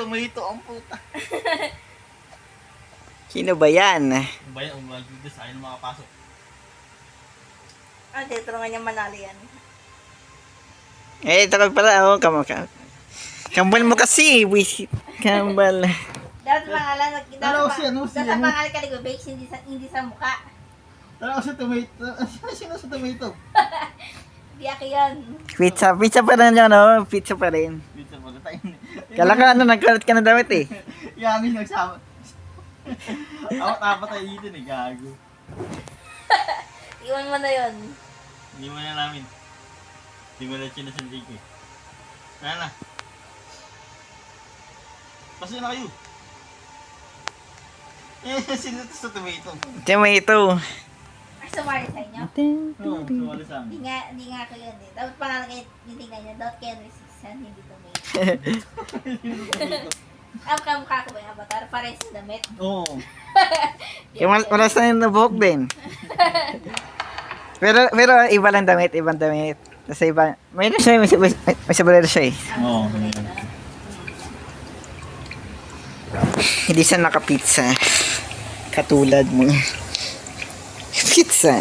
Tomato ang puta. Sino ba yan? Ano ba yan? Umalag dito sa akin makapasok. Tinutulungan niya manalo yan. Eh, ito ka pala. Kambal mo kasi. Kambal. Dapat pangalan, Ano si pangalan ka ligo, bakes, hindi sa mukha. Tara ko sa tomato. Sino sa tomato? Di ako yun. Pizza pa rin yun, no? Pizza pa rin. Pizza mo na tayo. Kala ka, nagkalat ka na damit eh. Yami nagsama. Apat tayo dito eh, gago. Iwan mo na yun. Hindi mo na namin. Hindi mo na sinasandig eh. Kaya na. Pasok na kayo. Sino sa tomato? Tomato. Sumali sa inyo? Oo, sumali sa amin. Hindi nga ako yun eh. Dapat pangalan kayo, titingnan niya. Dapat kayo resistan, hindi tomato. Kamukha ko ba yung avatar? Parang sa damit. Oo. Wala sa yung nabuhok din. pero iba lang damit, ibang damit. Kasi iba, mayroon siya, may sabrero siya eh. Oo. Hindi siya naka-pizza. Katulad mo. Pizza.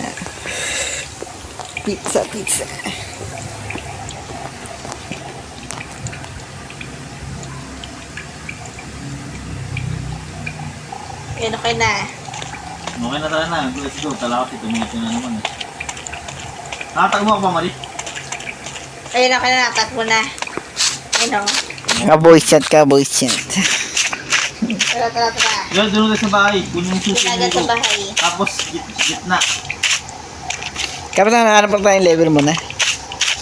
Yan, okay na. Okay na tayo na. Let's go. Tala kasi tomato na naman eh. Nakatag mo ako pa, Marie? Ayun, okay na, natakbo na. Ayun o. Boy chat ka, boy chat. Tara. Doon sa bahay. Kunin yung susi Agad sa mo. bahay. Tapos, gitna. Kapag nakaharap pa tayong lever mo na.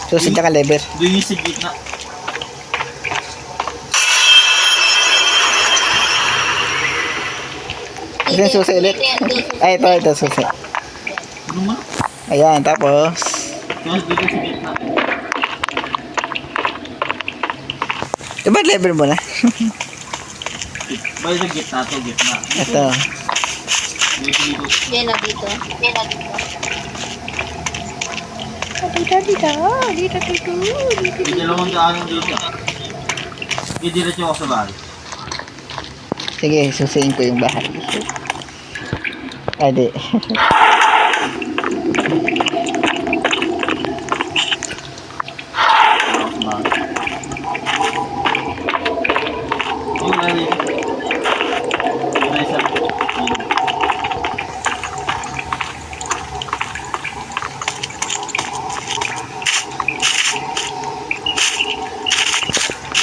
Susunod ka lever. Doon yung sa gitna. Ito yung susi ulit. Ay, ito susi. Ano mo? Ayan, tapos. Tapos dito sa gitna. Diba lever mo na? Bayo sa gitna to, gitna. Ito. Dito. Yan o, dito. Dito. May dalawang daanan dito. Didiretso ako sa bahay. Sige, susiin ko yung bahay. Ay, di. Yung lali. Isa.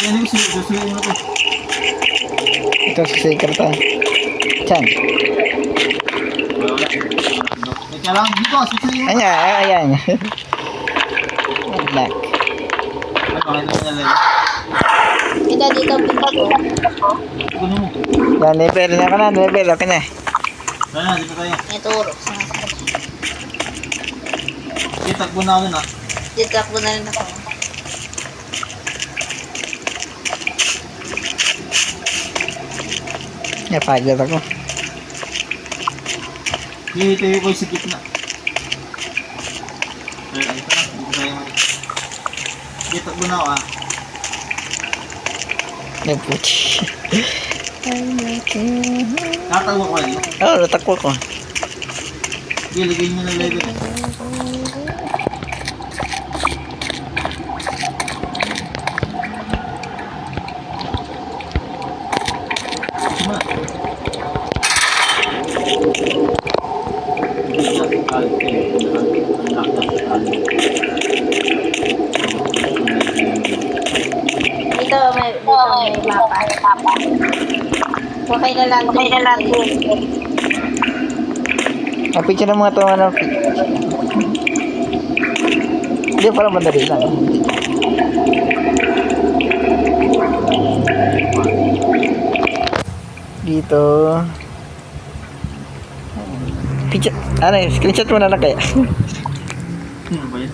Yan yung susuin mo to. Ito susiin ka ito. Chan. Wala. Teka lang, dito, susuin mo. Ayan. Black. Ano, ito na lang. Dito, pinto ko. Kuno mo. Yan, lever na ka na, lever. Okay na. Sana, dito tayo. Ituro. Tagbo na ako na. Dito ako na rin ako. Napagod ako. Dito ko sa gitna. Ito na, dito tayo. Tagbo na ako ah. Napuch. Tatawa ko eh. Oo, natakbo ko. Ilagay nyo na level eh. Dito may mapa. Okay na lang. Picture ng mga ito, ano. Hindi, parang madali lang. Dito. Picture, screenshot mo na lang kaya. Ano ba yan?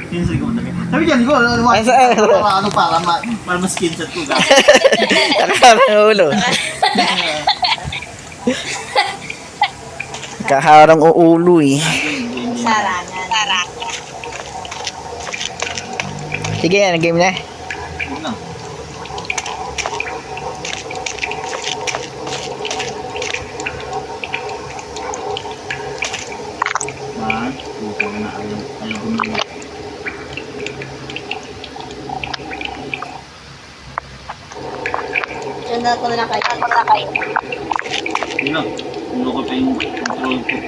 Screenshot ko na lang. Sabi dyan, ikaw, ano para ma-screenshot ko. Nakakama ng ulo. Kaharang uulo eh. Sarangan. Sige, game na. Yun lang. Ganda ko na lang kayo. Yun lang. Ano ko pa yung control ko.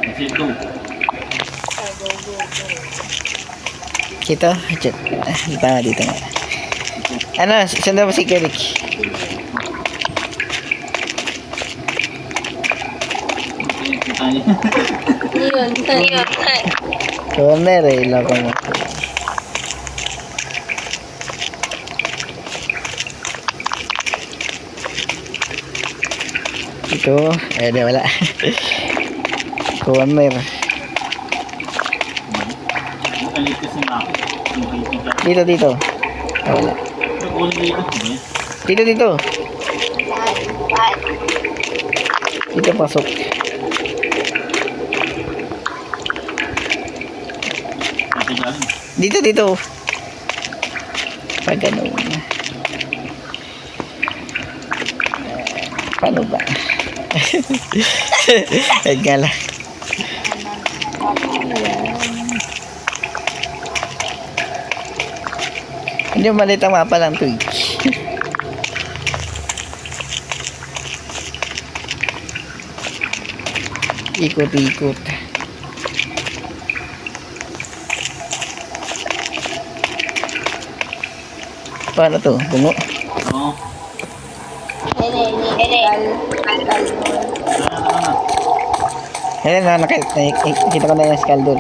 Kasi ito. Dito? Dito. Dito nga, dito nga. Ano, sundan mo si Kerik. Kita niya. Yun. Corner eh, loko mo. Ito, di wala. Corner. Nakalit kasi nga ako. Nakalit ko siya. Dito, dito. Wala. Nag-ulit dito. Dito, dito. Dito, pasok. Ate galing. Dito, dito. Pag ano. Paano ba? Ay, gala. Hindi mo maliit ang mapa ng Twitch. Ikot-ikot. Paano to? Bungo? Oo. Ayan na, nakita ko na yung scaldor.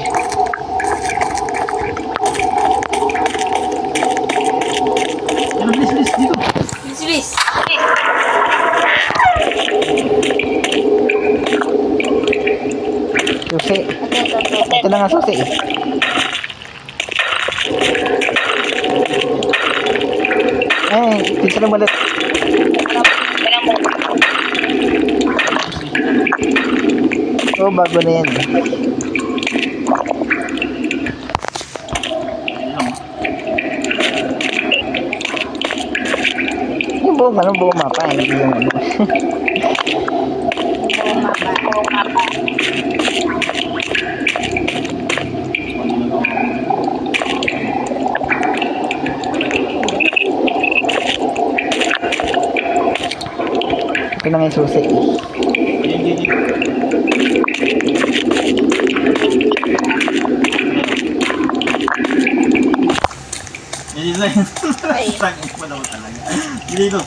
Ano, please, dito. Bilis. Susi. Ito na nga susi eh. Ay, dito na balat. Oh, bago na yan. Yung buong mapa, hindi yung ano. Ito na nga yung susi. Design. Tangin ko daw talaga. Dito.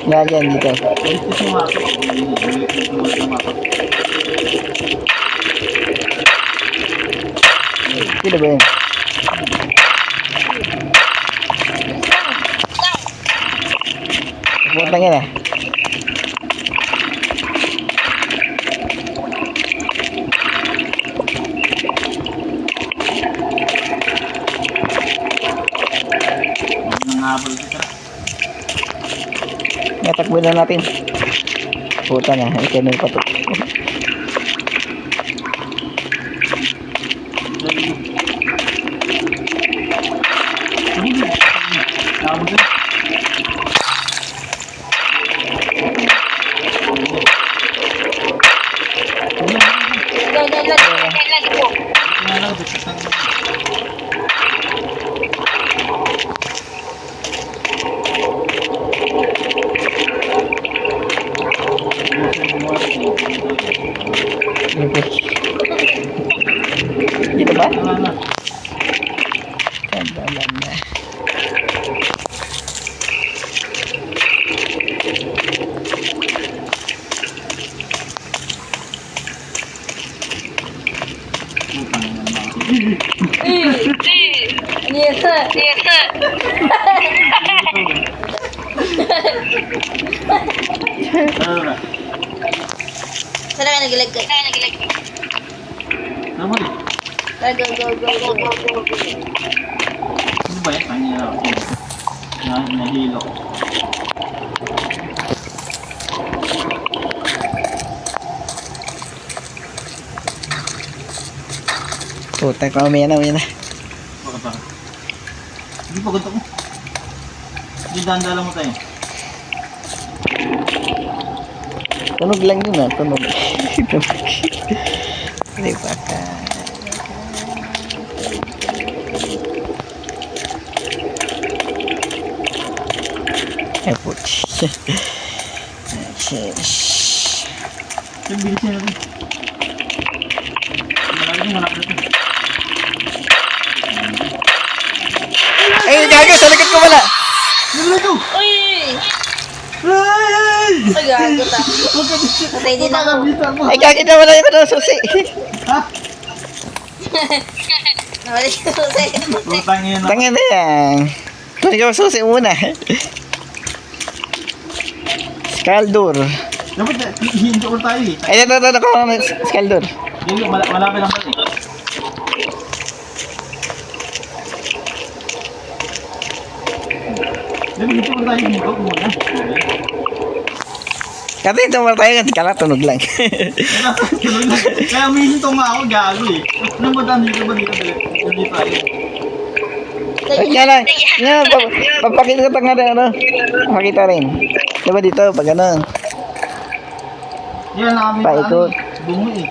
Yan, dito. Ito si Mako. Sino ba yun? Puntang yan ah. Nangahabol kita. Natakbo na natin. Puta na, ikaw na yung patok. Nahabol ka. Dito ba? Tama na. Alam na. Sana ka nagilag ka. Tama na. Tara, go. Ano ba yan? Tangin na ako. Nahilo ko. Puta ko, umiyan na. Bakit ba? Hindi pa ganito ko. Hindi, dahan-dahan mo tayo. Tunog lang yun ah, tunog. Tunog. Hindi pa ka. Ay, putz. Yung bilis niya natin. Malapit na. Ay, gago, sa likod ko pala. Naglag ko! Uy! Ay! Ay, gago ta. Patay din ako. Ay, gago na wala yung ano, susi. Ha? Nawali ko sa'yo. Putang yun. Tangin na yan. Kung ikaw susi muna. Skaldor. Dapat hihinto ko tayo eh. Ay, ito, Skaldor. Hindi, malapit lang pala eh. Dapat hihinto ko tayo hihinto ko muna. Kasi ito mo tayo, kala tunog lang. Kaya umihinto nga ako, gago eh. Anong ba dito ba dito? Dito tayo. Kaya lang, yan, papakita ko nga rin, ano. Pakita rin. Diba dito, pag ano. Yan na kami Paikot. bungo eh.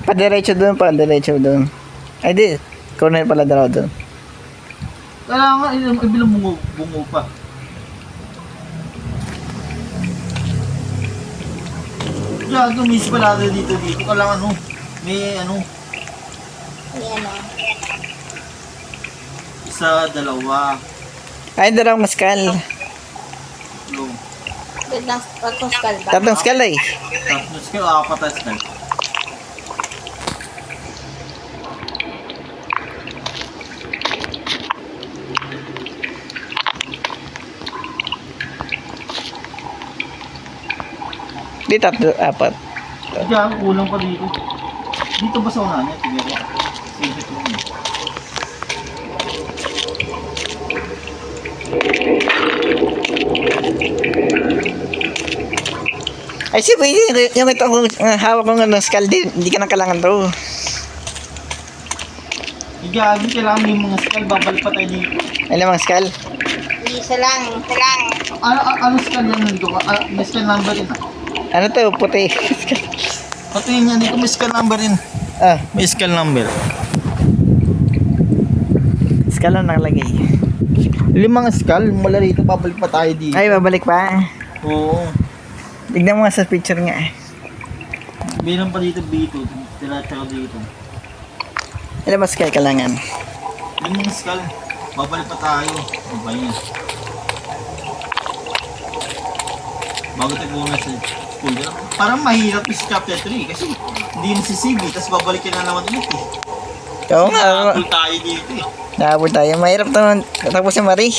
Padiretso doon. Ay, di. Corner pala daw doon. Kailangan ibilang bungo pa. Gago, miss pala dito. Kailangan ano, may ano, Ay, ano. isa, dalawa, Ay, darang maskal. tatlong. Tatlong skull ba? Tatlong skal eh. Tapos kayo, apat na style. Di tatlo, apat. Gago, kulang pa dito. Dito ba sa una niya? Tignan ko. Sige, ito. Ay, si Boy, yung ito kung hawak ko ng skal, di ka nang kailangan to. Gago, kailangan mo yung mga skull. Babalik pa tayo dito. Ay, namang skal. Isa lang. Ano skull yan nandito? May skull number rin ah. Ano to, puti. Pati yan dito, may skull number rin. Ah, May skull number. skal lang nakalagay. 5 skull, mula rito, babalik pa tayo dito. Ay, babalik pa. Oo. Tignan mo nga sa picture nga eh. Bilang pa dito, dito. Tira-tira dito. Ilan ba skal kailangan? 5 skull, babalik pa tayo. Ano ba yun? Bago tayo muna sa school. Parang mahirap yung chapter 3 kasi hindi na si CV, tapos babalik ka na naman ulit eh. Oo nga. Nakapul tayo dito eh. Nakapul tayo. Mahirap to. Tapos si Marie.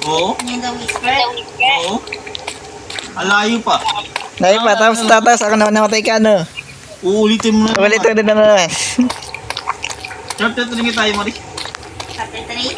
Oo, Yan daw whisper. oo. Alayo pa. Dahil pa, tapos ako namatay ka, ano? Uulitin mo na Ulit ulit na naman. Chapter 3 nga tayo, Marie. Chapter